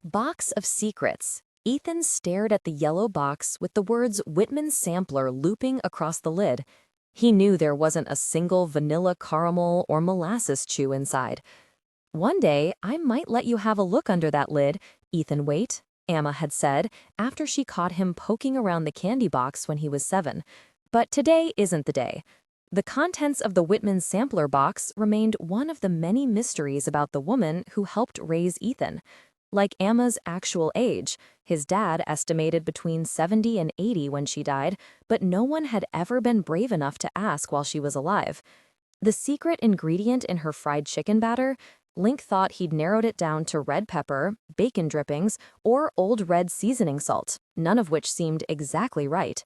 Box of Secrets. Ethan stared at the yellow box with the words Whitman Sampler looping across the lid. He knew there wasn't a single vanilla caramel or molasses chew inside. "One day, I might let you have a look under that lid, Ethan Wate," Amma had said after she caught him poking around the candy box when he was 7. But today isn't the day. The contents of the Whitman Sampler box remained one of the many mysteries about the woman who helped raise Ethan. Like Amma's actual age, his dad estimated between 70 and 80 when she died, but no one had ever been brave enough to ask while she was alive. The secret ingredient in her fried chicken batter? Link thought he'd narrowed it down to red pepper, bacon drippings, or old red seasoning salt, none of which seemed exactly right.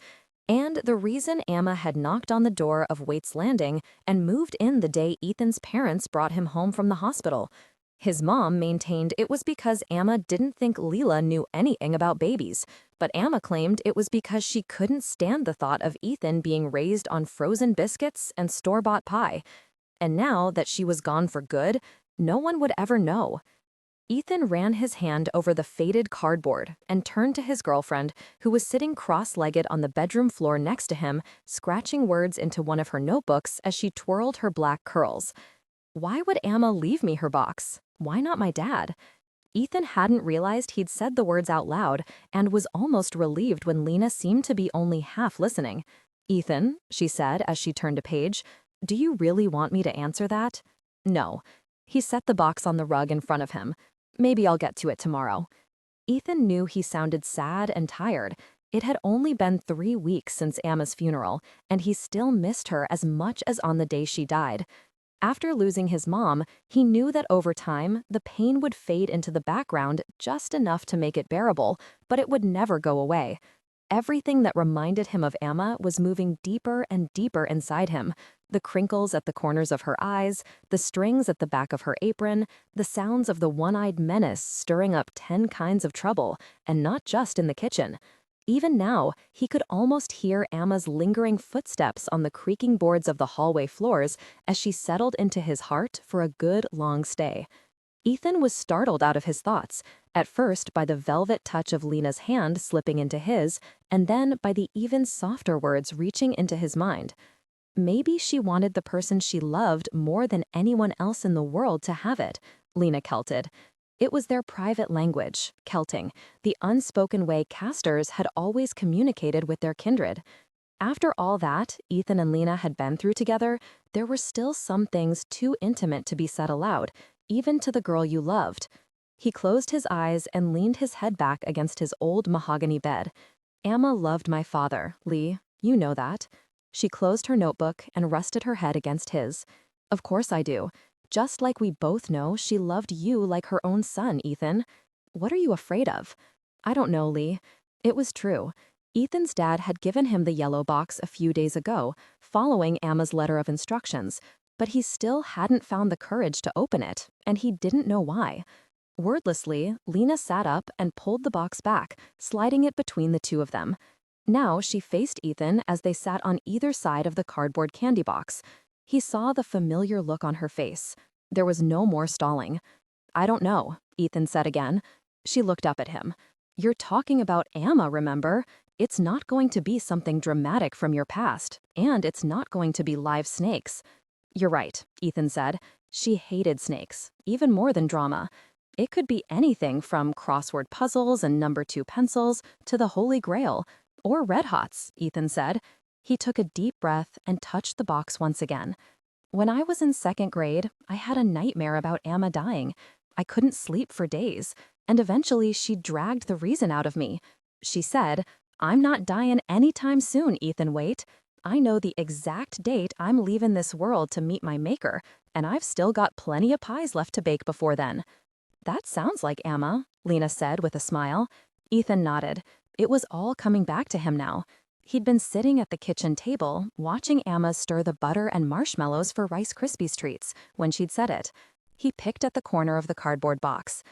And the reason Amma had knocked on the door of Waite's Landing and moved in the day Ethan's parents brought him home from the hospital. His mom maintained it was because Amma didn't think Leela knew anything about babies, but Amma claimed it was because she couldn't stand the thought of Ethan being raised on frozen biscuits and store-bought pie. And now that she was gone for good, no one would ever know. Ethan ran his hand over the faded cardboard and turned to his girlfriend, who was sitting cross-legged on the bedroom floor next to him, scratching words into one of her notebooks as she twirled her black curls. Why would Amma leave me her box? Why not my dad? Ethan hadn't realized he'd said the words out loud and was almost relieved when Lena seemed to be only half listening. "Ethan," she said as she turned a page, "do you really want me to answer that?" "No." He set the box on the rug in front of him. "Maybe I'll get to it tomorrow." Ethan knew he sounded sad and tired. It had only been 3 weeks since Amma's funeral, and he still missed her as much as on the day she died. After losing his mom, he knew that over time, the pain would fade into the background just enough to make it bearable, but it would never go away. Everything that reminded him of Amma was moving deeper and deeper inside him. The crinkles at the corners of her eyes, the strings at the back of her apron, the sounds of the one-eyed menace stirring up 10 kinds of trouble, and not just in the kitchen. Even now, he could almost hear Amma's lingering footsteps on the creaking boards of the hallway floors as she settled into his heart for a good long stay. Ethan was startled out of his thoughts, at first by the velvet touch of Lena's hand slipping into his, and then by the even softer words reaching into his mind. Maybe she wanted the person she loved more than anyone else in the world to have it, Lena Kelted. It was their private language, Kelting, the unspoken way casters had always communicated with their kindred. After all that Ethan and Lena had been through together, there were still some things too intimate to be said aloud, even to the girl you loved. He closed his eyes and leaned his head back against his old mahogany bed. "Amma loved my father, Lee. You know that." She closed her notebook and rested her head against his. "Of course I do. Just like we both know she loved you like her own son, Ethan. What are you afraid of?" "I don't know, Lee." It was true. Ethan's dad had given him the yellow box a few days ago, following Amma's letter of instructions, but he still hadn't found the courage to open it, and he didn't know why. Wordlessly, Lena sat up and pulled the box back, sliding it between the two of them. Now she faced Ethan as they sat on either side of the cardboard candy box. He saw the familiar look on her face. There was no more stalling. "I don't know," Ethan said again. She looked up at him. "You're talking about Amma, remember? It's not going to be something dramatic from your past, and it's not going to be live snakes." "You're right," Ethan said. She hated snakes, even more than drama. It could be anything from crossword puzzles and number 2 pencils to the Holy Grail, or Red Hots, Ethan said. He took a deep breath and touched the box once again. "When I was in 2nd grade, I had a nightmare about Amma dying. I couldn't sleep for days, and eventually she dragged the reason out of me. She said, 'I'm not dying anytime soon, Ethan Wate. I know the exact date I'm leaving this world to meet my maker, and I've still got plenty of pies left to bake before then.'" "That sounds like Amma," Lena said with a smile. Ethan nodded. It was all coming back to him now. He'd been sitting at the kitchen table, watching Amma stir the butter and marshmallows for Rice Krispies treats when she'd said it. He picked at the corner of the cardboard box.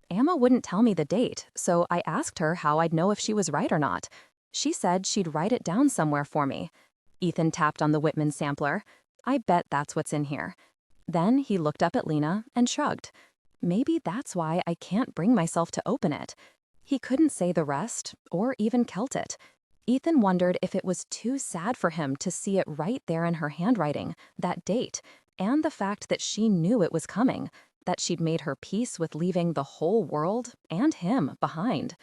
"Amma wouldn't tell me the date, so I asked her how I'd know if she was right or not. She said she'd write it down somewhere for me." Ethan tapped on the Whitman sampler. "I bet that's what's in here." Then he looked up at Lena and shrugged. Maybe that's why I can't bring myself to open it. He couldn't say the rest, or even Celt it. Ethan wondered if it was too sad for him to see it right there in her handwriting, that date, and the fact that she knew it was coming, that she'd made her peace with leaving the whole world, and him, behind.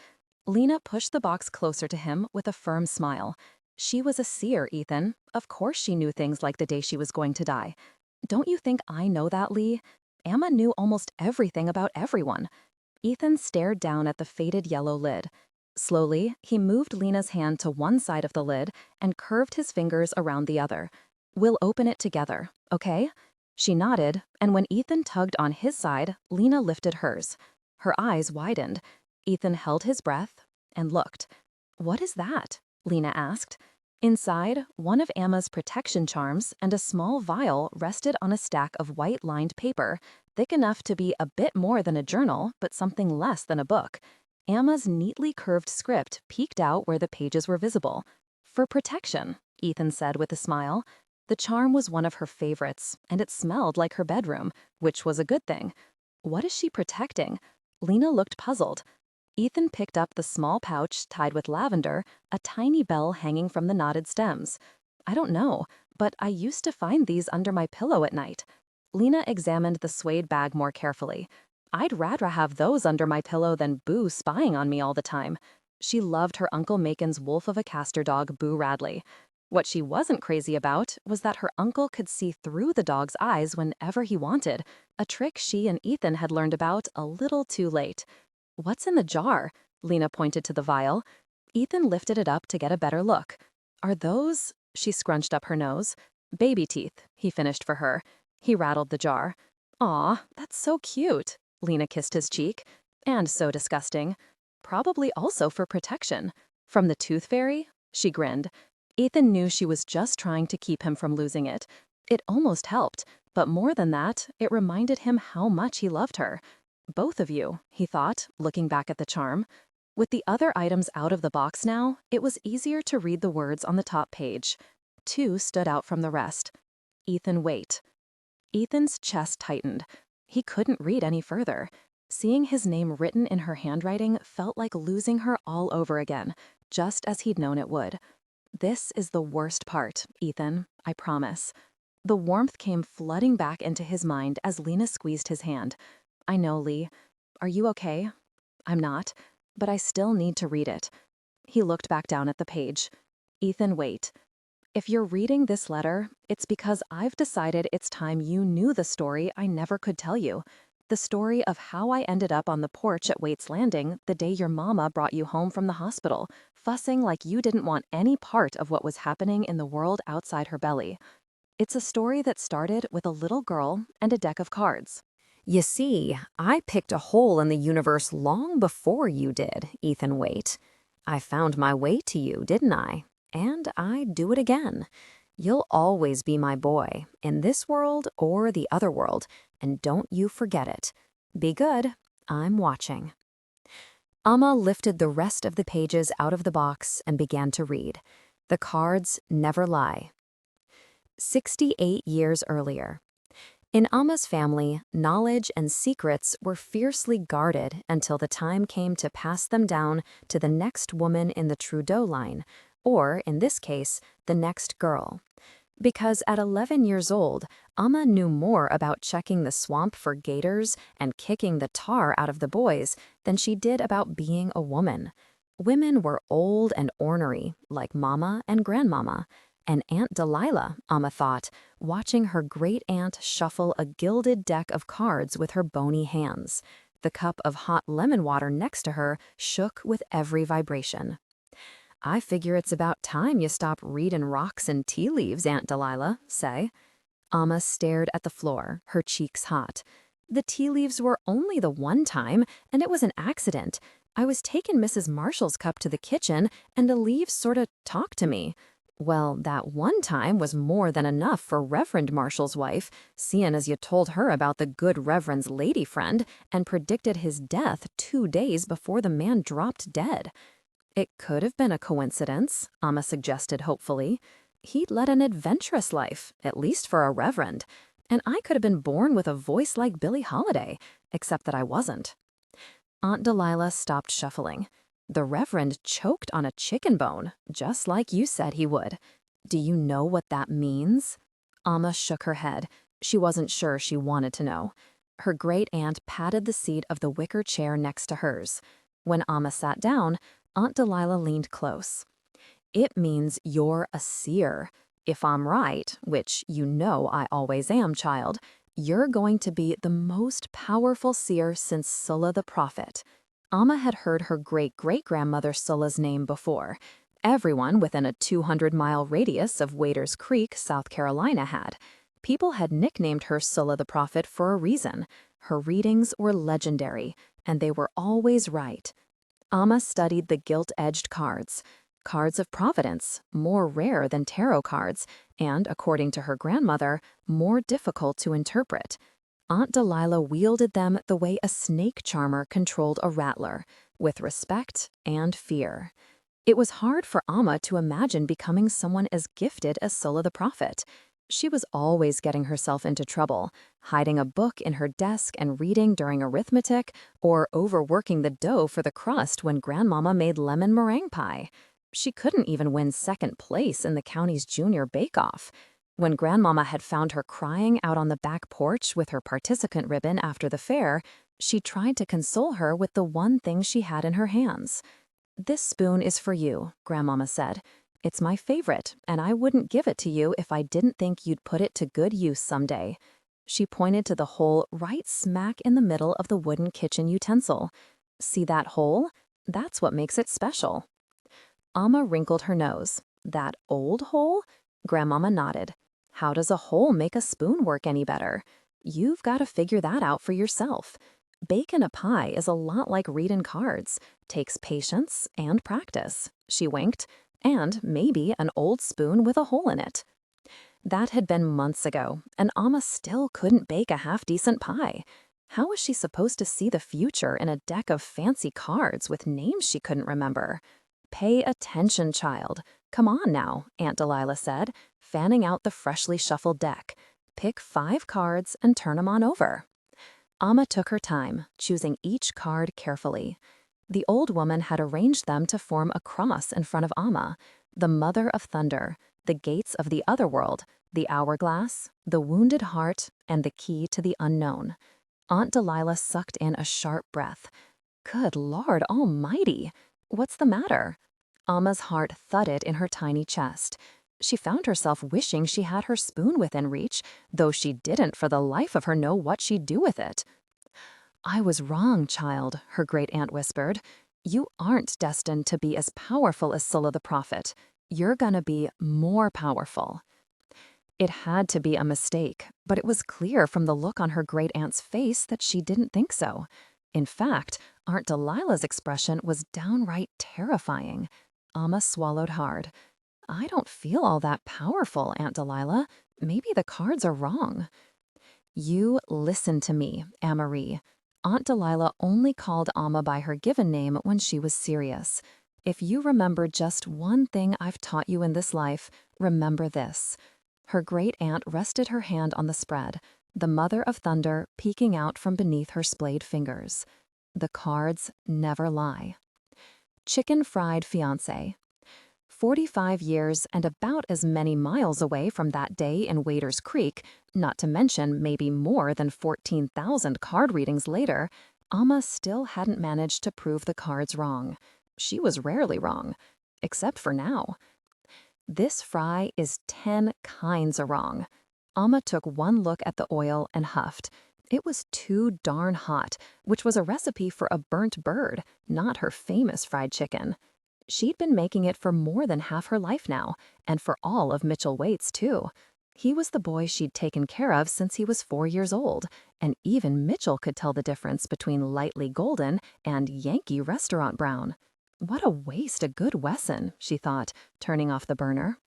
Lena pushed the box closer to him with a firm smile. She was a seer, Ethan. Of course she knew things like the day she was going to die. Don't you think I know that, Lee? Amma knew almost everything about everyone. Ethan stared down at the faded yellow lid. Slowly, he moved Lena's hand to one side of the lid and curved his fingers around the other. We'll open it together, okay? She nodded, and when Ethan tugged on his side, Lena lifted hers. Her eyes widened. Ethan held his breath and looked. What is that? Lena asked. Inside, one of Amma's protection charms and a small vial rested on a stack of white-lined paper, thick enough to be a bit more than a journal, but something less than a book. Amma's neatly curved script peeked out where the pages were visible. For protection, Ethan said with a smile. The charm was one of her favorites, and it smelled like her bedroom, which was a good thing. What is she protecting? Lena looked puzzled. Ethan picked up the small pouch tied with lavender, a tiny bell hanging from the knotted stems. I don't know, but I used to find these under my pillow at night. Lena examined the suede bag more carefully. I'd rather have those under my pillow than Boo spying on me all the time. She loved her Uncle Macon's wolf of a caster dog, Boo Radley. What she wasn't crazy about was that her uncle could see through the dog's eyes whenever he wanted, a trick she and Ethan had learned about a little too late. What's in the jar? Lena pointed to the vial. Ethan lifted it up to get a better look. Are those? She scrunched up her nose. Baby teeth, he finished for her. He rattled the jar. Aw, that's so cute. Lena kissed his cheek. And so disgusting. Probably also for protection. From the tooth fairy? She grinned. Ethan knew she was just trying to keep him from losing it. It almost helped, but more than that, it reminded him how much he loved her. Both of you, he thought, looking back at the charm. With the other items out of the box now, it was easier to read the words on the top page. Two stood out from the rest. Ethan Wate. Ethan's chest tightened. He couldn't read any further. Seeing his name written in her handwriting felt like losing her all over again, just as he'd known it would. This is the worst part, Ethan, I promise. The warmth came flooding back into his mind as Lena squeezed his hand. I know, Lee. Are you okay? I'm not, but I still need to read it. He looked back down at the page. Ethan, wait. If you're reading this letter, it's because I've decided it's time you knew the story I never could tell you. The story of how I ended up on the porch at Wate's Landing the day your mama brought you home from the hospital, fussing like you didn't want any part of what was happening in the world outside her belly. It's a story that started with a little girl and a deck of cards. You see, I picked a hole in the universe long before you did, Ethan Wate. I found my way to you, didn't I? And I'd do it again. You'll always be my boy, in this world or the other world, and don't you forget it. Be good. I'm watching. Amma lifted the rest of the pages out of the box and began to read. The cards never lie. 68 years earlier. In Amma's family, knowledge and secrets were fiercely guarded until the time came to pass them down to the next woman in the Trudeau line, or, in this case, the next girl. Because at 11 years old, Amma knew more about checking the swamp for gators and kicking the tar out of the boys than she did about being a woman. Women were old and ornery, like Mama and Grandmama. And Aunt Delilah, Amma thought, watching her great-aunt shuffle a gilded deck of cards with her bony hands. The cup of hot lemon water next to her shook with every vibration. I figure it's about time you stop reading rocks and tea leaves, Aunt Delilah, say. Amma stared at the floor, her cheeks hot. The tea leaves were only the one time, and it was an accident. I was taking Mrs. Marshall's cup to the kitchen, and the leaves sort of talked to me. Well, that one time was more than enough for Reverend Marshall's wife, seeing as you told her about the good Reverend's lady friend and predicted his death 2 days before the man dropped dead. It could have been a coincidence, Amma suggested hopefully. He'd led an adventurous life, at least for a reverend. And I could have been born with a voice like Billie Holiday, except that I wasn't." Aunt Delilah stopped shuffling. "The Reverend choked on a chicken bone, just like you said he would. Do you know what that means?" Amma shook her head. She wasn't sure she wanted to know. Her great-aunt patted the seat of the wicker chair next to hers. When Amma sat down, Aunt Delilah leaned close. "It means you're a seer. If I'm right, which you know I always am, child, you're going to be the most powerful seer since Sulla the prophet." Amma had heard her great-great-grandmother Sulla's name before. Everyone within a 200-mile radius of Waders Creek, South Carolina had. People had nicknamed her Sulla the prophet for a reason. Her readings were legendary, and they were always right. Amma studied the gilt-edged cards. Cards of providence, more rare than tarot cards, and, according to her grandmother, more difficult to interpret. Aunt Delilah wielded them the way a snake charmer controlled a rattler, with respect and fear. It was hard for Amma to imagine becoming someone as gifted as Sulla the prophet. She was always getting herself into trouble, hiding a book in her desk and reading during arithmetic, or overworking the dough for the crust when Grandmama made lemon meringue pie. She couldn't even win second place in the county's junior bake-off. When Grandmama had found her crying out on the back porch with her participant ribbon after the fair, she tried to console her with the one thing she had in her hands. "This spoon is for you," Grandmama said. "It's my favorite, and I wouldn't give it to you if I didn't think you'd put it to good use someday." She pointed to the hole right smack in the middle of the wooden kitchen utensil. "See that hole? That's what makes it special." Amma wrinkled her nose. "That old hole?" Grandmama nodded. "How does a hole make a spoon work any better? You've got to figure that out for yourself. Baking a pie is a lot like reading cards. Takes patience and practice." She winked. "And maybe an old spoon with a hole in it." That had been months ago, and Amma still couldn't bake a half-decent pie. How was she supposed to see the future in a deck of fancy cards with names she couldn't remember? "Pay attention, child. Come on now," Aunt Delilah said, fanning out the freshly shuffled deck. "Pick 5 cards and turn 'em on over." Amma took her time, choosing each card carefully. The old woman had arranged them to form a cross in front of Amma, the mother of thunder, the gates of the other world, the hourglass, the wounded heart, and the key to the unknown. Aunt Delilah sucked in a sharp breath. "Good Lord Almighty! What's the matter?" Amma's heart thudded in her tiny chest. She found herself wishing she had her spoon within reach, though she didn't for the life of her know what she'd do with it. "I was wrong, child," her great-aunt whispered. "You aren't destined to be as powerful as Sulla the prophet. You're gonna be more powerful." It had to be a mistake, but it was clear from the look on her great-aunt's face that she didn't think so. In fact, Aunt Delilah's expression was downright terrifying. Amma swallowed hard. "I don't feel all that powerful, Aunt Delilah. Maybe the cards are wrong." "You listen to me, Amarie." Aunt Delilah only called Amma by her given name when she was serious. "If you remember just one thing I've taught you in this life, remember this." Her great-aunt rested her hand on the spread, the mother of thunder peeking out from beneath her splayed fingers. "The cards never lie." Chicken fried fiancé. 45 years and about as many miles away from that day in Waders Creek, not to mention maybe more than 14,000 card readings later, Amma still hadn't managed to prove the cards wrong. She was rarely wrong, except for now. "This fry is 10 kinds of wrong." Amma took one look at the oil and huffed. It was too darn hot, which was a recipe for a burnt bird, not her famous fried chicken. She'd been making it for more than half her life now, and for all of Mitchell Waite's, too. He was the boy she'd taken care of since he was 4 years old, and even Mitchell could tell the difference between lightly golden and Yankee restaurant brown. What a waste a good Wesson, she thought, turning off the burner.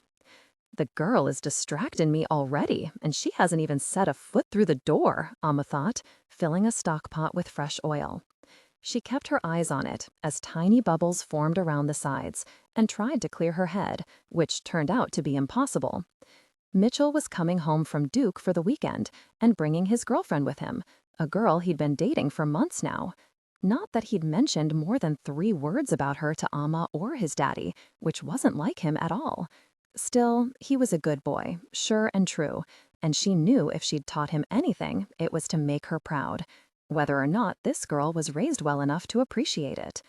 "The girl is distracting me already, and she hasn't even set a foot through the door," Amma thought, filling a stock pot with fresh oil. She kept her eyes on it as tiny bubbles formed around the sides and tried to clear her head, which turned out to be impossible. Mitchell was coming home from Duke for the weekend and bringing his girlfriend with him, a girl he'd been dating for months now. Not that he'd mentioned more than 3 words about her to Amma or his daddy, which wasn't like him at all. Still, he was a good boy, sure and true, and she knew if she'd taught him anything, it was to make her proud, whether or not this girl was raised well enough to appreciate it.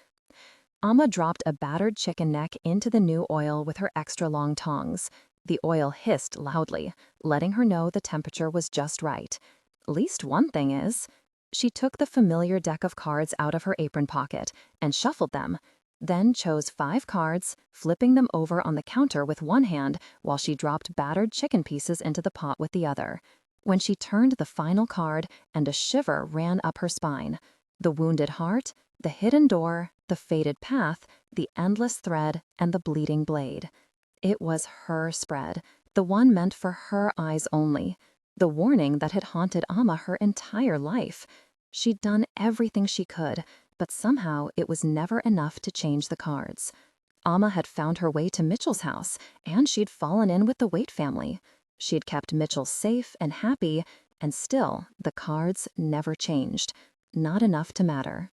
Amma dropped a battered chicken neck into the new oil with her extra-long tongs. The oil hissed loudly, letting her know the temperature was just right. Least one thing is, she took the familiar deck of cards out of her apron pocket and shuffled them, then chose 5 cards, flipping them over on the counter with one hand while she dropped battered chicken pieces into the pot with the other. When she turned the final card, and a shiver ran up her spine. The wounded heart, the hidden door, the fated path, the endless thread, and the bleeding blade. It was her spread, the one meant for her eyes only. The warning that had haunted Amma her entire life. She'd done everything she could, but somehow it was never enough to change the cards. Amma had found her way to Mitchell's house, and she'd fallen in with the Wate family. She'd kept Mitchell safe and happy, and still the cards never changed. Not enough to matter.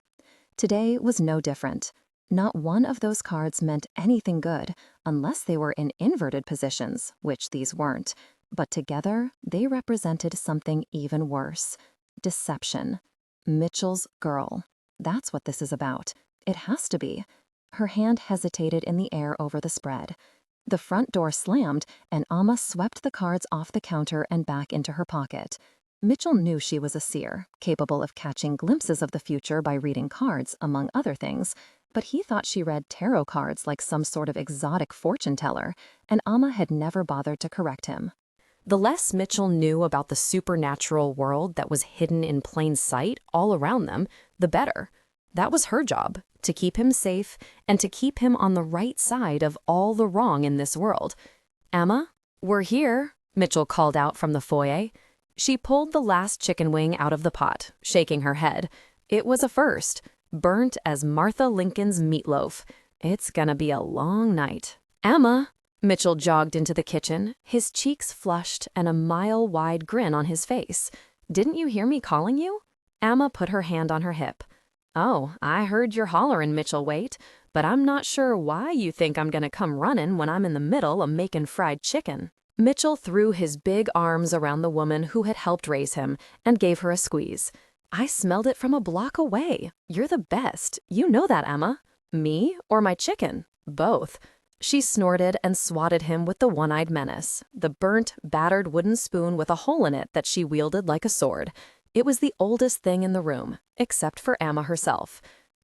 Today was no different. Not one of those cards meant anything good, unless they were in inverted positions, which these weren't. But together, they represented something even worse. Deception. Mitchell's girl. That's what this is about. It has to be. Her hand hesitated in the air over the spread. The front door slammed, and Amma swept the cards off the counter and back into her pocket. Mitchell knew she was a seer, capable of catching glimpses of the future by reading cards, among other things, but he thought she read tarot cards like some sort of exotic fortune teller, and Amma had never bothered to correct him. The less Mitchell knew about the supernatural world that was hidden in plain sight all around them, the better. That was her job, to keep him safe and to keep him on the right side of all the wrong in this world. "Amma, we're here," Mitchell called out from the foyer. She pulled the last chicken wing out of the pot, shaking her head. It was a first, burnt as Martha Lincoln's meatloaf. It's gonna be a long night. "Amma!" Mitchell jogged into the kitchen, his cheeks flushed and a mile-wide grin on his face. "Didn't you hear me calling you?" Amma put her hand on her hip. "Oh, I heard your hollerin', Mitchell Wate, but I'm not sure why you think I'm gonna come runnin' when I'm in the middle of making fried chicken." Mitchell threw his big arms around the woman who had helped raise him and gave her a squeeze. "I smelled it from a block away. You're the best. You know that, Amma." "Me or my chicken?" "Both." She snorted and swatted him with the one-eyed menace, the burnt, battered wooden spoon with a hole in it that she wielded like a sword. It was the oldest thing in the room, except for Amma herself.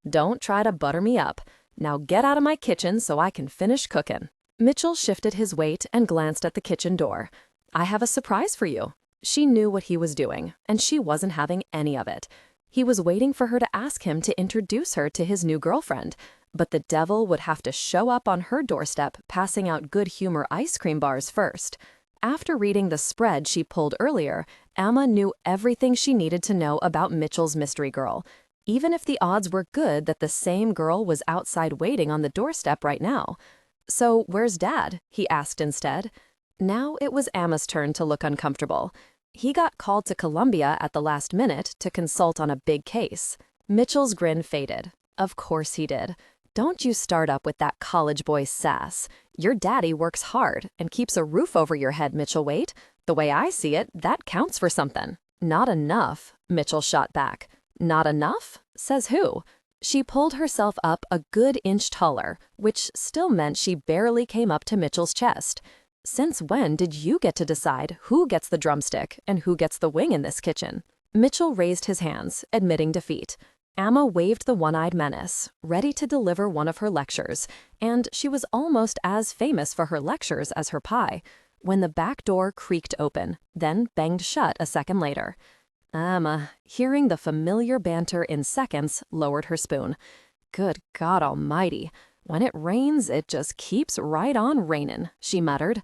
"Don't try to butter me up. Now get out of my kitchen so I can finish cooking." Mitchell shifted his weight and glanced at the kitchen door. "I have a surprise for you." She knew what he was doing, and she wasn't having any of it. He was waiting for her to ask him to introduce her to his new girlfriend, but the devil would have to show up on her doorstep passing out good humor ice cream bars first. After reading the spread she pulled earlier, Amma knew everything she needed to know about Mitchell's mystery girl, even if the odds were good that the same girl was outside waiting on the doorstep right now. "So where's Dad?" he asked instead. Now it was Amma's turn to look uncomfortable. He got called to Columbia at the last minute to consult on a big case. Mitchell's grin faded. Of course he did. Don't you start up with that college boy sass. Your daddy works hard and keeps a roof over your head, Mitchell Wate. The way I see it, that counts for something. Not enough, Mitchell shot back. Not enough? Says who? She pulled herself up a good inch taller, which still meant she barely came up to Mitchell's chest. Since when did you get to decide who gets the drumstick and who gets the wing in this kitchen? Mitchell raised his hands, admitting defeat. Amma waved the one-eyed menace, ready to deliver one of her lectures, and she was almost as famous for her lectures as her pie, when the back door creaked open, then banged shut a second later. Amma, hearing the familiar banter in seconds, lowered her spoon. "Good God Almighty, when it rains, it just keeps right on rainin'," she muttered.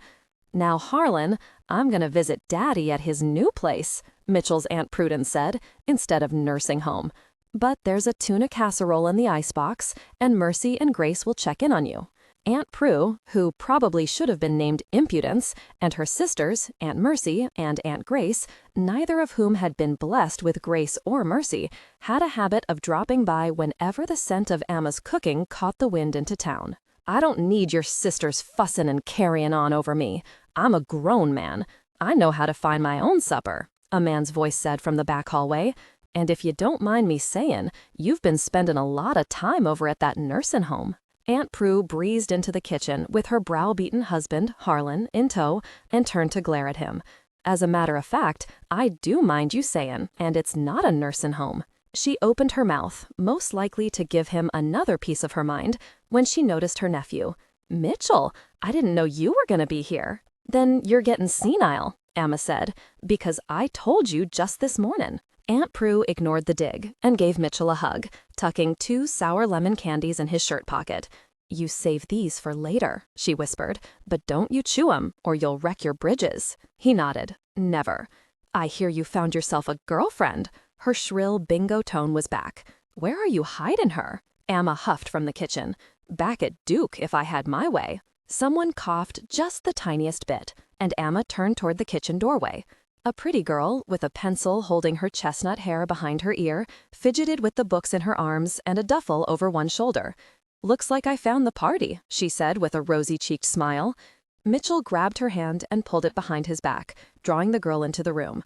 "Now, Harlan, I'm gonna visit Daddy at his new place," Mitchell's Aunt Prudence said, instead of nursing home. "But there's a tuna casserole in the icebox, and Mercy and Grace will check in on you." Aunt Prue, who probably should have been named Impudence, and her sisters, Aunt Mercy and Aunt Grace, neither of whom had been blessed with grace or mercy, had a habit of dropping by whenever the scent of Amma's cooking caught the wind into town. "I don't need your sisters fussin' and carryin' on over me. I'm a grown man. I know how to find my own supper," a man's voice said from the back hallway. "And if you don't mind me sayin', you've been spendin' a lot of time over at that nursin' home." Aunt Prue breezed into the kitchen with her brow-beaten husband, Harlan, in tow, and turned to glare at him. "As a matter of fact, I do mind you sayin', and it's not a nursin' home." She opened her mouth, most likely to give him another piece of her mind, when she noticed her nephew. "Mitchell, I didn't know you were gonna be here." "Then you're gettin' senile," Amma said, "because I told you just this mornin'." Aunt Prue ignored the dig and gave Mitchell a hug, tucking 2 sour lemon candies in his shirt pocket. "You save these for later," she whispered, "but don't you chew 'em, or you'll wreck your bridges." He nodded. "Never." "I hear you found yourself a girlfriend." Her shrill bingo tone was back. "Where are you hiding her?" Amma huffed from the kitchen. "Back at Duke, if I had my way." Someone coughed just the tiniest bit, and Amma turned toward the kitchen doorway. A pretty girl, with a pencil holding her chestnut hair behind her ear, fidgeted with the books in her arms and a duffel over one shoulder. "Looks like I found the party," she said with a rosy-cheeked smile. Mitchell grabbed her hand and pulled it behind his back, drawing the girl into the room.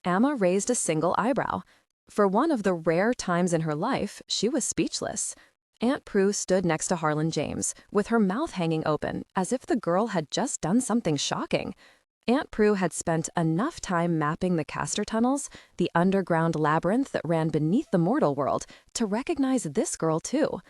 Amma raised a single eyebrow. For one of the rare times in her life, she was speechless. Aunt Prue stood next to Harlan James, with her mouth hanging open, as if the girl had just done something shocking. Aunt Prue had spent enough time mapping the Castor tunnels, the underground labyrinth that ran beneath the mortal world, to recognize this girl too.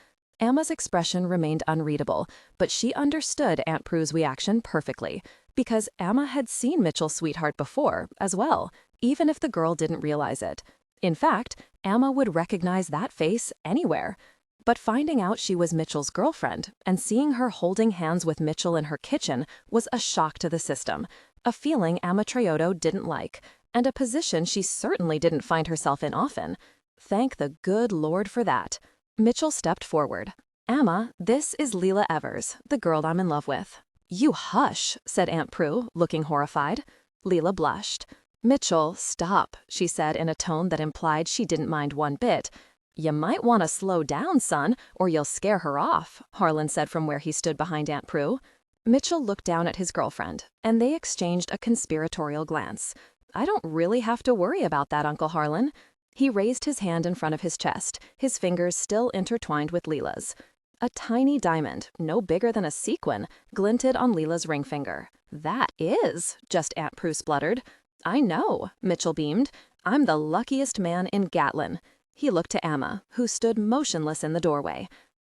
Amma's expression remained unreadable, but she understood Aunt Prue's reaction perfectly, because Amma had seen Mitchell's sweetheart before, as well, even if the girl didn't realize it. In fact, Amma would recognize that face anywhere. But finding out she was Mitchell's girlfriend and seeing her holding hands with Mitchell in her kitchen was a shock to the system, a feeling Amma Trioto didn't like, and a position she certainly didn't find herself in often. Thank the good Lord for that. Mitchell stepped forward. "Amma, this is Leela Evers, the girl I'm in love with." "You hush," said Aunt Prue, looking horrified. Leela blushed. "Mitchell, stop," she said in a tone that implied she didn't mind one bit. "You might want to slow down, son, or you'll scare her off," Harlan said from where he stood behind Aunt Prue. Mitchell looked down at his girlfriend, and they exchanged a conspiratorial glance. "I don't really have to worry about that, Uncle Harlan." He raised his hand in front of his chest, his fingers still intertwined with Leela's. A tiny diamond, no bigger than a sequin, glinted on Leela's ring finger. "That is," just Aunt Prue spluttered. "I know," Mitchell beamed. "I'm the luckiest man in Gatlin." He looked to Amma, who stood motionless in the doorway.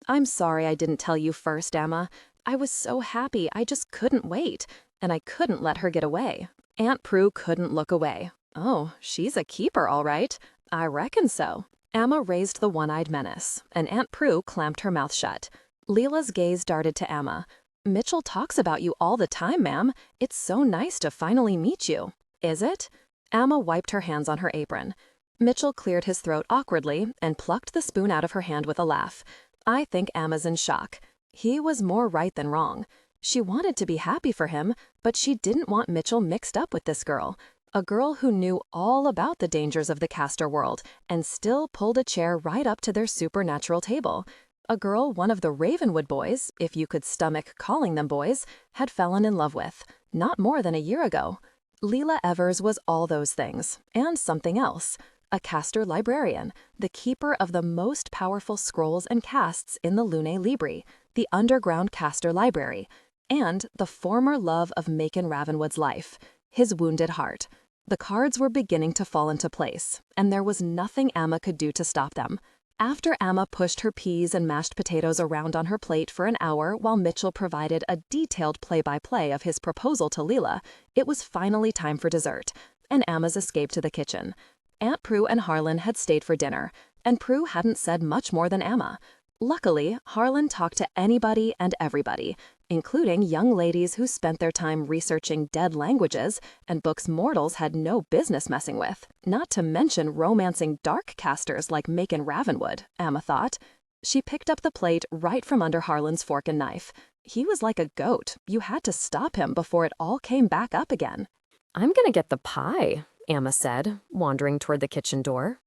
"I'm sorry I didn't tell you first, Amma. I was so happy I just couldn't wait, and I couldn't let her get away." Aunt Prue couldn't look away. "Oh, she's a keeper, all right. I reckon so." Amma raised the one-eyed menace, and Aunt Prue clamped her mouth shut. Leela's gaze darted to Amma. "Mitchell talks about you all the time, ma'am. It's so nice to finally meet you." "Is it?" Amma wiped her hands on her apron. Mitchell cleared his throat awkwardly and plucked the spoon out of her hand with a laugh. "I think Amma's in shock." He was more right than wrong. She wanted to be happy for him, but she didn't want Mitchell mixed up with this girl. A girl who knew all about the dangers of the Castor world and still pulled a chair right up to their supernatural table. A girl one of the Ravenwood boys, if you could stomach calling them boys, had fallen in love with, not more than a year ago. Leela Evers was all those things, and something else. A Castor librarian, the keeper of the most powerful scrolls and casts in the Lunae Libri, the underground Castor library, and the former love of Macon Ravenwood's life, his wounded heart. The cards were beginning to fall into place, and there was nothing Amma could do to stop them. After Amma pushed her peas and mashed potatoes around on her plate for an hour while Mitchell provided a detailed play-by-play of his proposal to Leela, it was finally time for dessert, and Amma's escape to the kitchen. Aunt Prue and Harlan had stayed for dinner, and Prue hadn't said much more than Amma. Luckily, Harlan talked to anybody and everybody, including young ladies who spent their time researching dead languages and books mortals had no business messing with, not to mention romancing dark casters like Macon Ravenwood, Amma thought. She picked up the plate right from under Harlan's fork and knife. He was like a goat. You had to stop him before it all came back up again. I'm gonna get the pie, Amma said, wandering toward the kitchen door.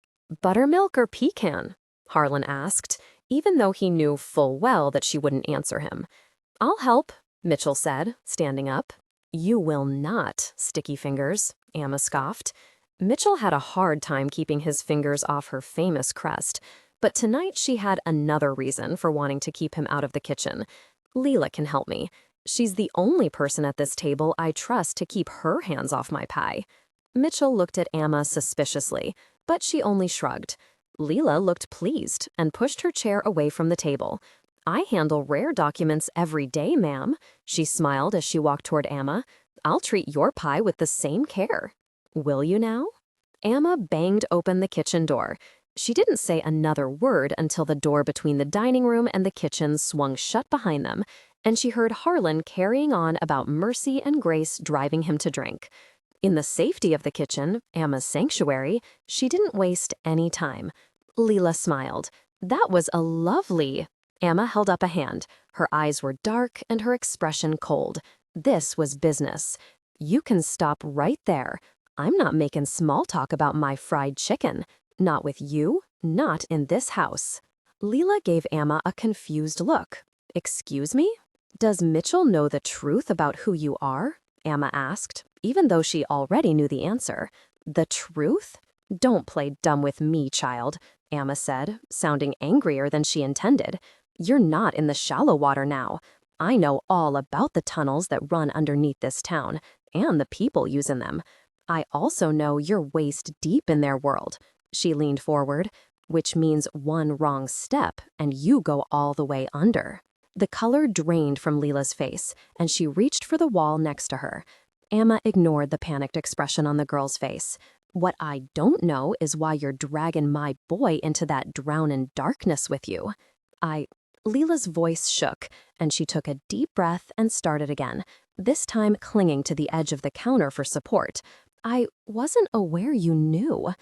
Buttermilk or pecan? Harlan asked, even though he knew full well that she wouldn't answer him. I'll help, Mitchell said, standing up. You will not, Sticky Fingers, Amma scoffed. Mitchell had a hard time keeping his fingers off her famous crest, but tonight she had another reason for wanting to keep him out of the kitchen. Leela can help me. She's the only person at this table I trust to keep her hands off my pie. Mitchell looked at Amma suspiciously, but she only shrugged. Leela looked pleased and pushed her chair away from the table. I handle rare documents every day, ma'am, she smiled as she walked toward Amma. I'll treat your pie with the same care. Will you now? Amma banged open the kitchen door. She didn't say another word until the door between the dining room and the kitchen swung shut behind them, and she heard Harlan carrying on about Mercy and Grace driving him to drink. In the safety of the kitchen, Amma's sanctuary, she didn't waste any time. Leela smiled. That was a lovely... Amma held up a hand. Her eyes were dark and her expression cold. This was business. You can stop right there. I'm not making small talk about my fried chicken. Not with you, not in this house. Leela gave Amma a confused look. Excuse me? Does Mitchell know the truth about who you are? Amma asked, even though she already knew the answer. The truth? Don't play dumb with me, child, Amma said, sounding angrier than she intended. You're not in the shallow water now. I know all about the tunnels that run underneath this town, and the people using them. I also know you're waist deep in their world. She leaned forward, which means one wrong step and you go all the way under. The color drained from Leela's face, and she reached for the wall next to her. Amma ignored the panicked expression on the girl's face. What I don't know is why you're dragging my boy into that drowning darkness with you. Leela's voice shook, and she took a deep breath and started again, this time clinging to the edge of the counter for support. I wasn't aware you knew.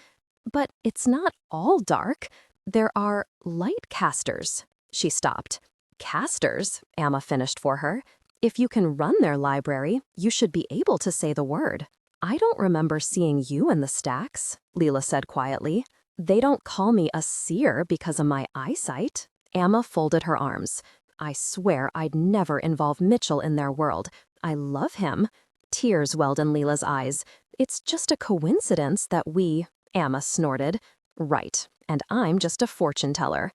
But it's not all dark. There are light casters. She stopped. Casters, Amma finished for her. If you can run their library, you should be able to say the word. I don't remember seeing you in the stacks, Leela said quietly. They don't call me a seer because of my eyesight. Amma folded her arms. I swear I'd never involve Mitchell in their world. I love him. Tears welled in Leela's eyes. It's just a coincidence that we... Amma snorted. Right, and I'm just a fortune teller.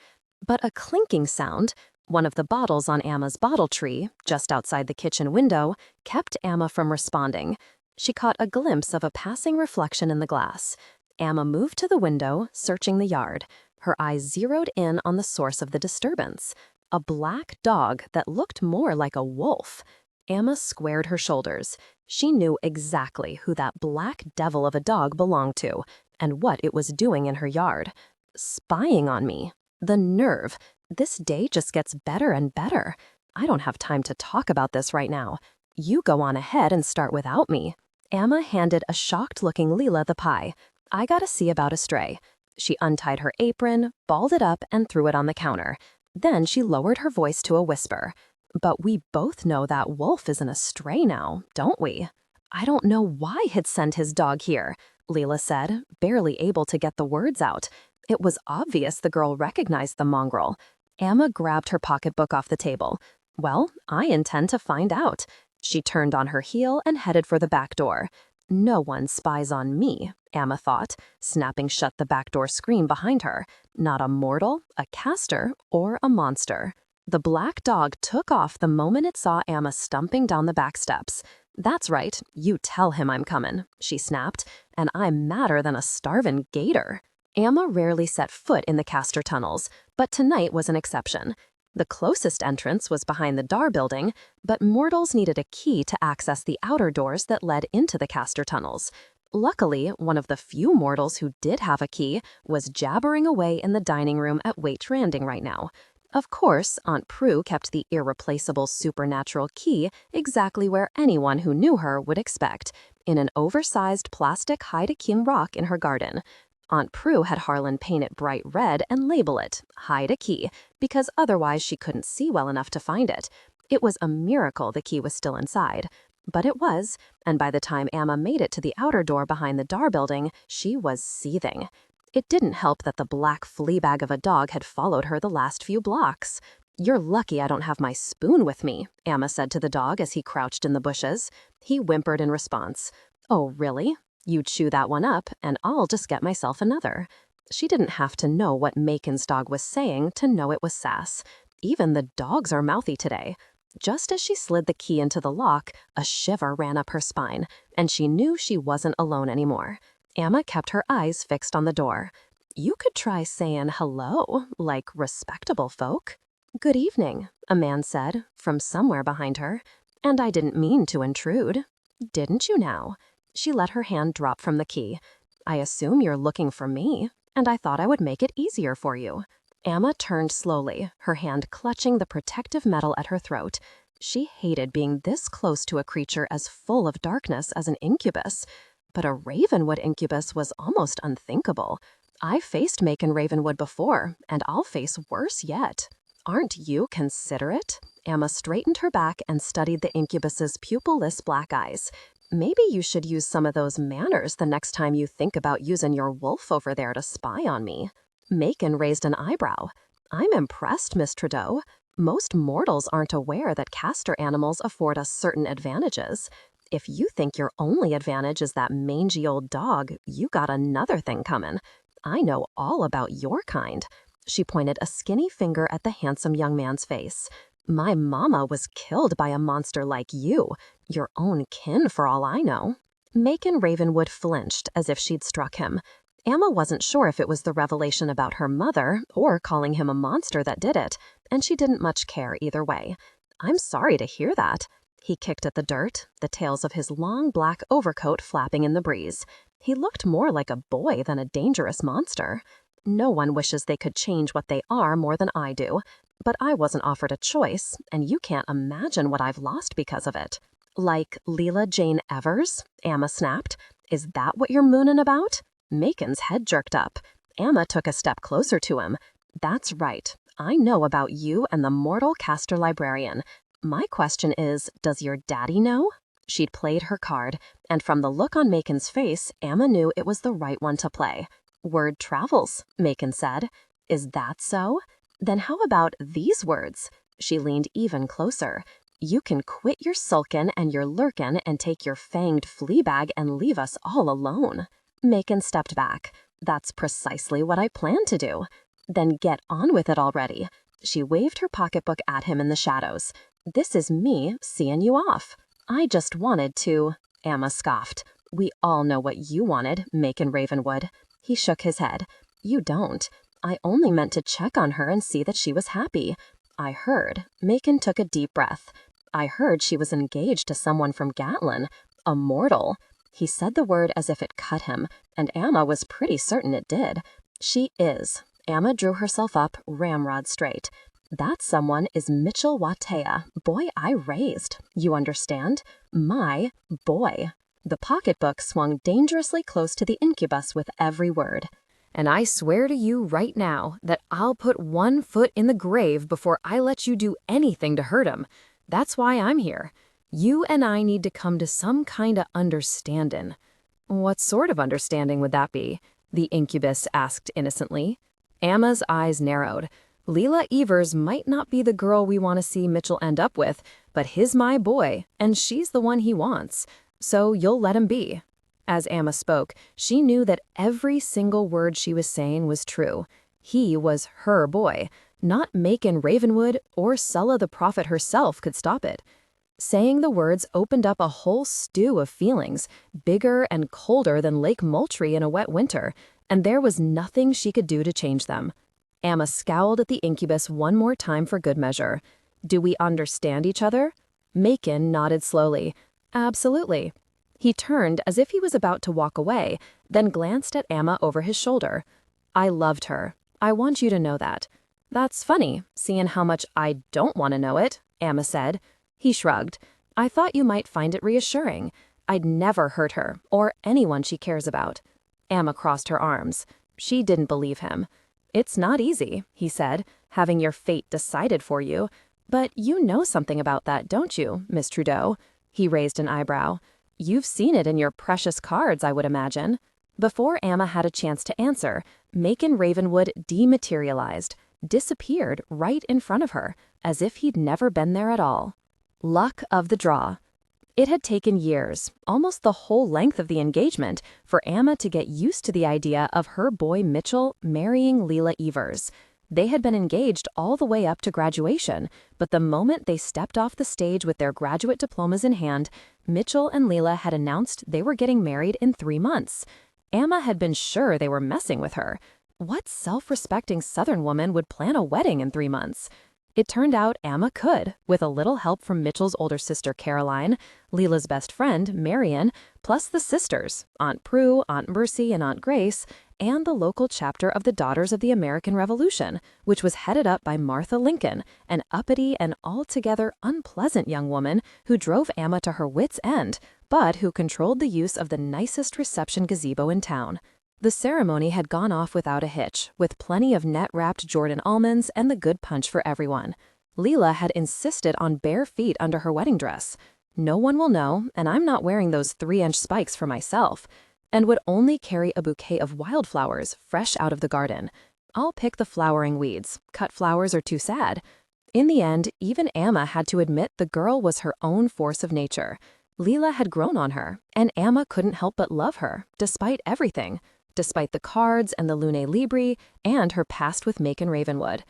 But a clinking sound, one of the bottles on Amma's bottle tree, just outside the kitchen window, kept Amma from responding. She caught a glimpse of a passing reflection in the glass. Amma moved to the window, searching the yard. Her eyes zeroed in on the source of the disturbance. A black dog that looked more like a wolf. Amma squared her shoulders. She knew exactly who that black devil of a dog belonged to, and what it was doing in her yard. Spying on me. The nerve. This day just gets better and better. I don't have time to talk about this right now. You go on ahead and start without me. Amma handed a shocked-looking Leela the pie. I gotta see about a stray. She untied her apron, balled it up, and threw it on the counter. Then she lowered her voice to a whisper. But we both know that Wolf isn't a stray now, don't we? I don't know why he'd send his dog here, Leela said, barely able to get the words out. It was obvious the girl recognized the mongrel. Amma grabbed her pocketbook off the table. Well, I intend to find out. She turned on her heel and headed for the back door. No one spies on me, Amma thought, snapping shut the back door screen behind her. Not a mortal, a caster, or a monster. The black dog took off the moment it saw Amma stumping down the back steps. That's right, you tell him I'm coming, she snapped, and I'm madder than a starving gator. Amma rarely set foot in the caster tunnels, but tonight was an exception. The closest entrance was behind the Dar building, but mortals needed a key to access the outer doors that led into the caster tunnels. Luckily, one of the few mortals who did have a key was jabbering away in the dining room at Wate Landing right now. Of course, Aunt Prue kept the irreplaceable supernatural key exactly where anyone who knew her would expect, in an oversized plastic hide-a-king rock in her garden. Aunt Prue had Harlan paint it bright red and label it, Hide a Key, because otherwise she couldn't see well enough to find it. It was a miracle the key was still inside. But it was, and by the time Amma made it to the outer door behind the Dar building, she was seething. It didn't help that the black flea bag of a dog had followed her the last few blocks. "You're lucky I don't have my spoon with me," Amma said to the dog as he crouched in the bushes. He whimpered in response. "Oh, really? You chew that one up, and I'll just get myself another." She didn't have to know what Macon's dog was saying to know it was sass. Even the dogs are mouthy today. Just as she slid the key into the lock, a shiver ran up her spine, and she knew she wasn't alone anymore. Amma kept her eyes fixed on the door. "You could try saying hello, like respectable folk." "Good evening," a man said, from somewhere behind her. "And I didn't mean to intrude." "Didn't you now?" She let her hand drop from the key. "I assume you're looking for me, and I thought I would make it easier for you." Amma turned slowly, her hand clutching the protective metal at her throat. She hated being this close to a creature as full of darkness as an incubus. But a Ravenwood incubus was almost unthinkable. I faced Macon Ravenwood before, and I'll face worse yet. "Aren't you considerate?" Amma straightened her back and studied the incubus's pupilless black eyes. "Maybe you should use some of those manners the next time you think about using your wolf over there to spy on me." Macon raised an eyebrow. "I'm impressed, Miss Trudeau. Most mortals aren't aware that caster animals afford us certain advantages. If you think your only advantage is that mangy old dog, you got another thing coming. I know all about your kind." She pointed a skinny finger at the handsome young man's face. "My mama was killed by a monster like you, your own kin for all I know." Macon Ravenwood flinched as if she'd struck him. Amma wasn't sure if it was the revelation about her mother or calling him a monster that did it, and she didn't much care either way. "I'm sorry to hear that." He kicked at the dirt, the tails of his long black overcoat flapping in the breeze. He looked more like a boy than a dangerous monster. "No one wishes they could change what they are more than I do, but I wasn't offered a choice, and you can't imagine what I've lost because of it." "Like Leela Jane Evers?" Amma snapped. "Is that what you're mooning about?" Macon's head jerked up. Amma took a step closer to him. "That's right. I know about you and the mortal caster librarian. My question is, does your daddy know?" She'd played her card, and from the look on Macon's face, Amma knew it was the right one to play. "Word travels," Macon said. "Is that so? Then how about these words?" She leaned even closer. "You can quit your sulkin' and your lurkin' and take your fanged flea bag and leave us all alone." Macon stepped back. "That's precisely what I plan to do." "Then get on with it already." She waved her pocketbook at him in the shadows. "This is me seeing you off." "I just wanted to," Amma scoffed. "We all know what you wanted, Macon Ravenwood." He shook his head. "You don't. I only meant to check on her and see that she was happy. I heard," Macon took a deep breath, "I heard she was engaged to someone from Gatlin, a mortal." He said the word as if it cut him, and Amma was pretty certain it did. "She is." Amma drew herself up, ramrod straight. "That someone is Mitchell Watea, boy I raised. You understand? My boy." The pocketbook swung dangerously close to the incubus with every word. "And I swear to you right now that I'll put one foot in the grave before I let you do anything to hurt him. That's why I'm here. You and I need to come to some kind of understanding." "What sort of understanding would that be?" the incubus asked innocently. Amma's eyes narrowed. Leela Evers might not be the girl we want to see Mitchell end up with, but he's my boy, and she's the one he wants. So you'll let him be. As Amma spoke, she knew that every single word she was saying was true. He was her boy. Not Macon Ravenwood or Sulla the Prophet herself could stop it. Saying the words opened up a whole stew of feelings, bigger and colder than Lake Moultrie in a wet winter, and there was nothing she could do to change them. Amma scowled at the incubus one more time for good measure. "Do we understand each other?" Macon nodded slowly. "Absolutely." He turned as if he was about to walk away, then glanced at Amma over his shoulder. "I loved her. I want you to know that." "That's funny, seeing how much I don't want to know it," Amma said. He shrugged. "I thought you might find it reassuring. I'd never hurt her, or anyone she cares about." Amma crossed her arms. She didn't believe him. "It's not easy," he said, "having your fate decided for you. But you know something about that, don't you, Miss Trudeau? He raised an eyebrow. You've seen it in your precious cards, I would imagine. Before Amma had a chance to answer, Macon Ravenwood dematerialized, disappeared right in front of her, as if he'd never been there at all. Luck of the draw. It had taken years, almost the whole length of the engagement, for Amma to get used to the idea of her boy Mitchell marrying Leela Evers. They had been engaged all the way up to graduation, but the moment they stepped off the stage with their graduate diplomas in hand, Mitchell and Leela had announced they were getting married in 3 months. Amma had been sure they were messing with her. What self-respecting Southern woman would plan a wedding in 3 months? It turned out Amma could, with a little help from Mitchell's older sister Caroline, Leela's best friend Marion, plus the sisters, Aunt Prue, Aunt Mercy, and Aunt Grace, and the local chapter of the Daughters of the American Revolution, which was headed up by Martha Lincoln, an uppity and altogether unpleasant young woman who drove Amma to her wits' end, but who controlled the use of the nicest reception gazebo in town. The ceremony had gone off without a hitch, with plenty of net-wrapped Jordan almonds and the good punch for everyone. Leela had insisted on bare feet under her wedding dress. No one will know, and I'm not wearing those 3-inch spikes for myself, and would only carry a bouquet of wildflowers fresh out of the garden. I'll pick the flowering weeds. Cut flowers are too sad. In the end, even Amma had to admit the girl was her own force of nature. Leela had grown on her, and Amma couldn't help but love her, despite everything. Despite the cards and the Lune Libri, and her past with Macon Ravenwood.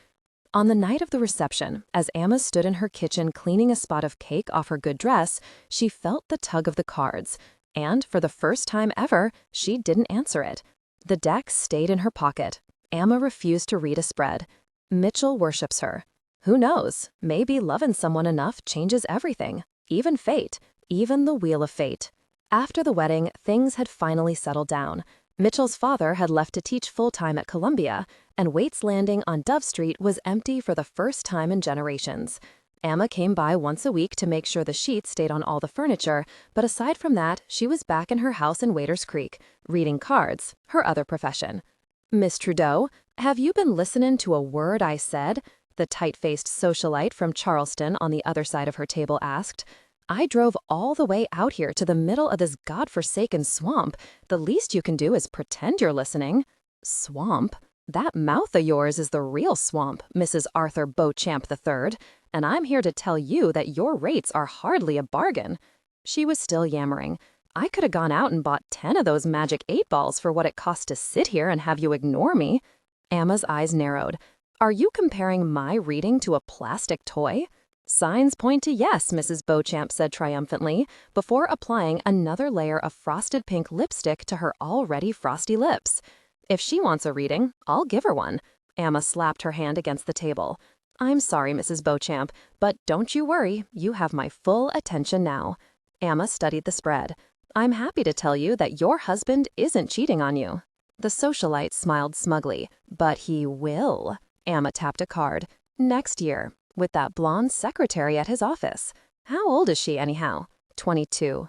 On the night of the reception, as Amma stood in her kitchen cleaning a spot of cake off her good dress, she felt the tug of the cards, and for the first time ever, she didn't answer it. The deck stayed in her pocket. Amma refused to read a spread. Mitchell worships her. Who knows, maybe loving someone enough changes everything, even fate, even the wheel of fate. After the wedding, things had finally settled down. Mitchell's father had left to teach full-time at Columbia, and Wate's landing on Dove Street was empty for the first time in generations. Amma came by once a week to make sure the sheets stayed on all the furniture, but aside from that, she was back in her house in Waders Creek, reading cards, her other profession. "Miss Trudeau, have you been listening to a word I said?" the tight-faced socialite from Charleston on the other side of her table asked. "I drove all the way out here to the middle of this godforsaken swamp. The least you can do is pretend you're listening." "Swamp? That mouth of yours is the real swamp, Mrs. Arthur Beauchamp III, and I'm here to tell you that your rates are hardly a bargain." She was still yammering. "I could have gone out and bought 10 of those magic 8-balls for what it costs to sit here and have you ignore me." Amma's eyes narrowed. "Are you comparing my reading to a plastic toy?" "Signs point to yes," Mrs. Beauchamp said triumphantly, before applying another layer of frosted pink lipstick to her already frosty lips. "If she wants a reading, I'll give her one." Amma slapped her hand against the table. "I'm sorry, Mrs. Beauchamp, but don't you worry, you have my full attention now." Amma studied the spread. "I'm happy to tell you that your husband isn't cheating on you." The socialite smiled smugly. "But he will." Amma tapped a card. "Next year. With that blonde secretary at his office. How old is she, anyhow?" 22.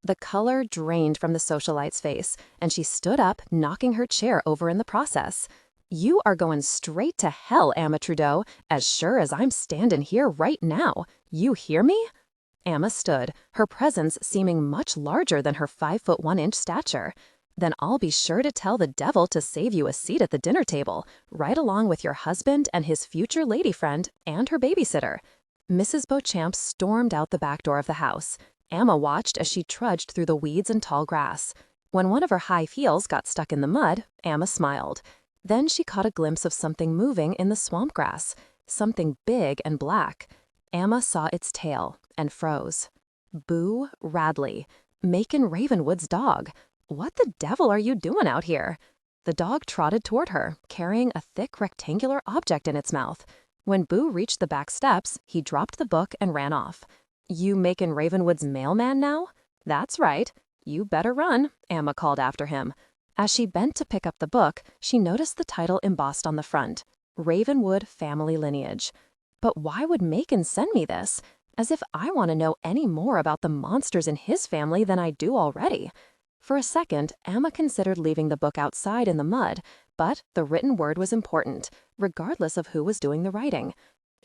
The color drained from the socialite's face, and she stood up, knocking her chair over in the process. "You are going straight to hell, Amma Trudeau, as sure as I'm standing here right now. You hear me?" Amma stood, her presence seeming much larger than her 5'1" stature. "Then I'll be sure to tell the devil to save you a seat at the dinner table, right along with your husband and his future lady friend and her babysitter." Mrs. Beauchamp stormed out the back door of the house. Amma watched as she trudged through the weeds and tall grass. When one of her high heels got stuck in the mud, Amma smiled. Then she caught a glimpse of something moving in the swamp grass, something big and black. Amma saw its tail and froze. Boo Radley, Macon Ravenwood's dog. "What the devil are you doing out here?" The dog trotted toward her, carrying a thick rectangular object in its mouth. When Boo reached the back steps, he dropped the book and ran off. "You Macon Ravenwood's mailman now?" "That's right. You better run," Amma called after him. As she bent to pick up the book, she noticed the title embossed on the front, Ravenwood Family Lineage. But why would Macon send me this? As if I want to know any more about the monsters in his family than I do already. For a second, Amma considered leaving the book outside in the mud, but the written word was important, regardless of who was doing the writing.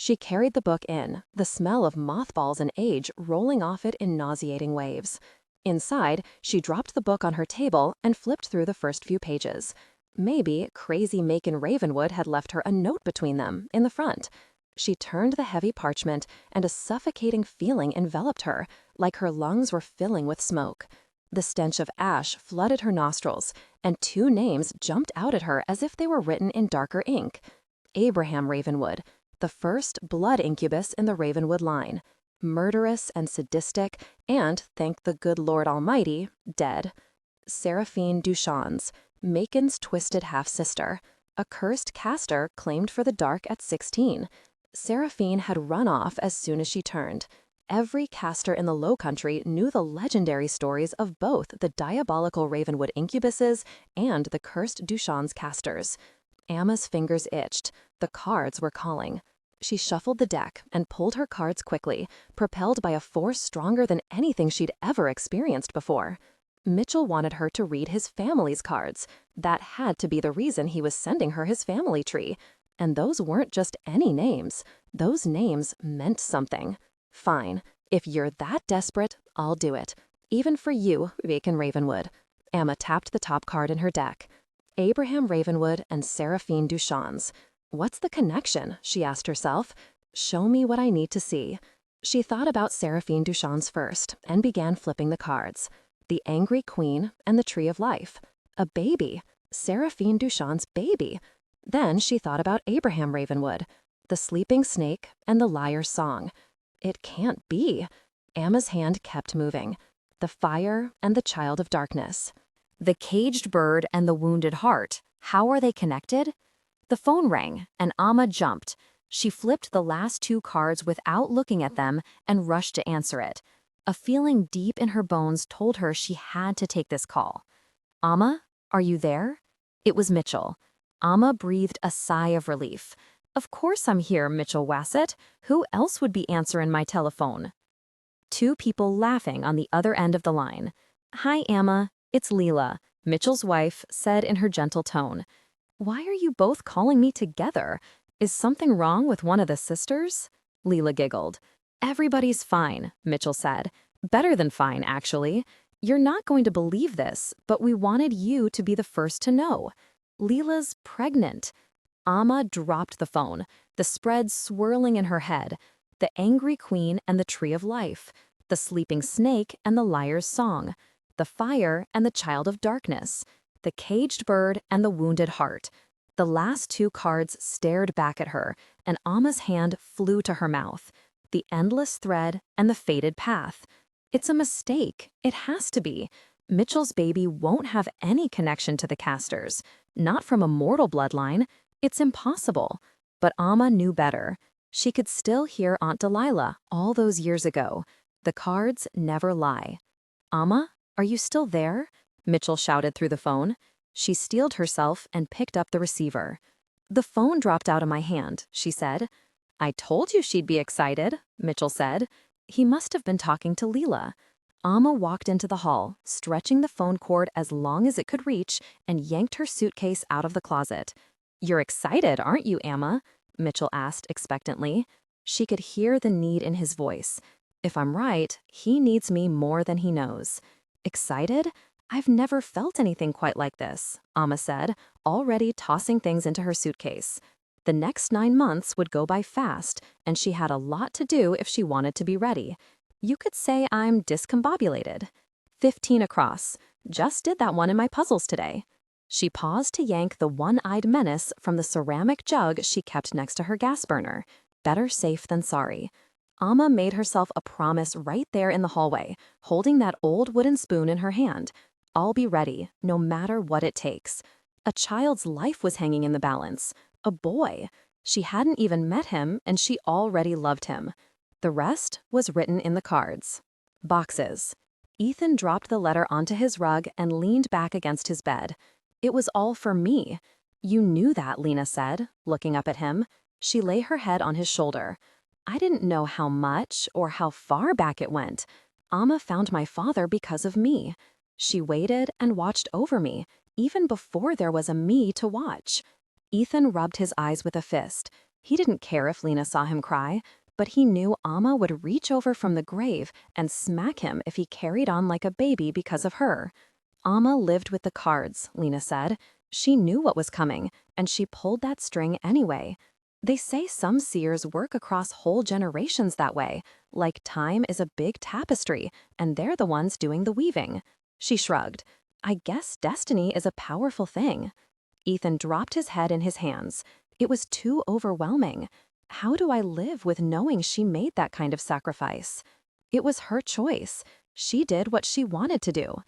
She carried the book in, the smell of mothballs and age rolling off it in nauseating waves. Inside, she dropped the book on her table and flipped through the first few pages. Maybe crazy Macon Ravenwood had left her a note between them, in the front. She turned the heavy parchment, and a suffocating feeling enveloped her, like her lungs were filling with smoke. The stench of ash flooded her nostrils, and 2 names jumped out at her as if they were written in darker ink. Abraham Ravenwood, the first blood incubus in the Ravenwood line. Murderous and sadistic, and, thank the good Lord Almighty, dead. Seraphine Duchan's, Macon's twisted half-sister. A cursed caster claimed for the dark at 16. Seraphine had run off as soon as she turned. Every caster in the Low Country knew the legendary stories of both the diabolical Ravenwood incubuses and the cursed Duchan's casters. Amma's fingers itched. The cards were calling. She shuffled the deck and pulled her cards quickly, propelled by a force stronger than anything she'd ever experienced before. Mitchell wanted her to read his family's cards. That had to be the reason he was sending her his family tree. And those weren't just any names. Those names meant something. Fine. If you're that desperate, I'll do it. Even for you, Macon Ravenwood. Amma tapped the top card in her deck. Abraham Ravenwood and Seraphine Duchan's. What's the connection? She asked herself. Show me what I need to see. She thought about Seraphine Duchan's first and began flipping the cards. The Angry Queen and the Tree of Life. A baby. Seraphine Duchan's baby. Then she thought about Abraham Ravenwood. The Sleeping Snake and the Liar's Song. It can't be. Amma's hand kept moving. The Fire and the Child of Darkness. The Caged Bird and the Wounded Heart. How are they connected? The phone rang, and Amma jumped. She flipped the last 2 cards without looking at them and rushed to answer it. A feeling deep in her bones told her she had to take this call. Amma, are you there? It was Mitchell. Amma breathed a sigh of relief. Of course I'm here, Mitchell Wassett. Who else would be answering my telephone? 2 people laughing on the other end of the line. Hi, Amma. It's Leela, Mitchell's wife said in her gentle tone. Why are you both calling me together? Is something wrong with one of the sisters? Leela giggled. Everybody's fine, Mitchell said. Better than fine, actually. You're not going to believe this, but we wanted you to be the first to know. Leela's pregnant. Amma dropped the phone, the spread swirling in her head. The Angry Queen and the Tree of Life. The Sleeping Snake and the Liar's Song. The Fire and the Child of Darkness. The Caged Bird and the Wounded Heart. The last 2 cards stared back at her, and Amma's hand flew to her mouth. The Endless Thread and the Fated Path. It's a mistake. It has to be. Mitchell's baby won't have any connection to the casters. Not from a mortal bloodline. It's impossible. But Amma knew better. She could still hear Aunt Delilah all those years ago. The cards never lie. Amma, are you still there? Mitchell shouted through the phone. She steeled herself and picked up the receiver. The phone dropped out of my hand, she said. I told you she'd be excited, Mitchell said. He must have been talking to Leela. Amma walked into the hall, stretching the phone cord as long as it could reach, and yanked her suitcase out of the closet. You're excited, aren't you, Amma? Mitchell asked expectantly. She could hear the need in his voice. If I'm right, he needs me more than he knows. Excited? I've never felt anything quite like this, Amma said, already tossing things into her suitcase. The next 9 months would go by fast, and she had a lot to do if she wanted to be ready. You could say I'm discombobulated. 15 across. Just did that one in my puzzles today. She paused to yank the one-eyed menace from the ceramic jug she kept next to her gas burner. Better safe than sorry. Amma made herself a promise right there in the hallway, holding that old wooden spoon in her hand. I'll be ready, no matter what it takes. A child's life was hanging in the balance. A boy. She hadn't even met him, and she already loved him. The rest was written in the cards. Boxes. Ethan dropped the letter onto his rug and leaned back against his bed. It was all for me. You knew that, Lena said, looking up at him. She lay her head on his shoulder. I didn't know how much or how far back it went. Amma found my father because of me. She waited and watched over me, even before there was a me to watch. Ethan rubbed his eyes with a fist. He didn't care if Lena saw him cry, but he knew Amma would reach over from the grave and smack him if he carried on like a baby because of her. Amma lived with the cards, Lena said. She knew what was coming, and she pulled that string anyway. They say some seers work across whole generations that way, like time is a big tapestry, and they're the ones doing the weaving. She shrugged. I guess destiny is a powerful thing. Ethan dropped his head in his hands. It was too overwhelming. How do I live with knowing she made that kind of sacrifice? It was her choice. She did what she wanted to do.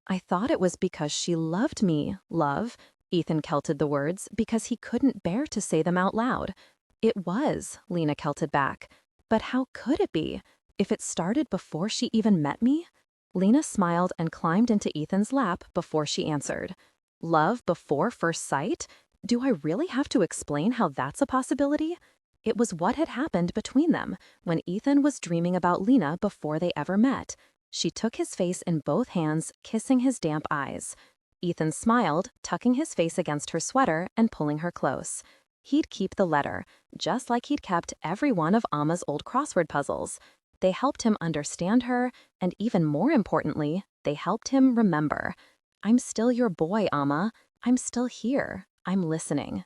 I thought it was because she loved me, love. Ethan kelted the words because he couldn't bear to say them out loud. It was, Lena kelted back. But how could it be? If it started before she even met me? Lena smiled and climbed into Ethan's lap before she answered. Love before first sight? Do I really have to explain how that's a possibility? It was what had happened between them when Ethan was dreaming about Lena before they ever met. She took his face in both hands, kissing his damp eyes. Ethan smiled, tucking his face against her sweater and pulling her close. He'd keep the letter, just like he'd kept every one of Amma's old crossword puzzles. They helped him understand her, and even more importantly, they helped him remember. I'm still your boy, Amma. I'm still here. I'm listening.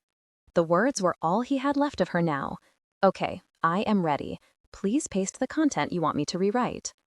The words were all he had left of her now. Okay, I am ready. Please paste the content you want me to rewrite.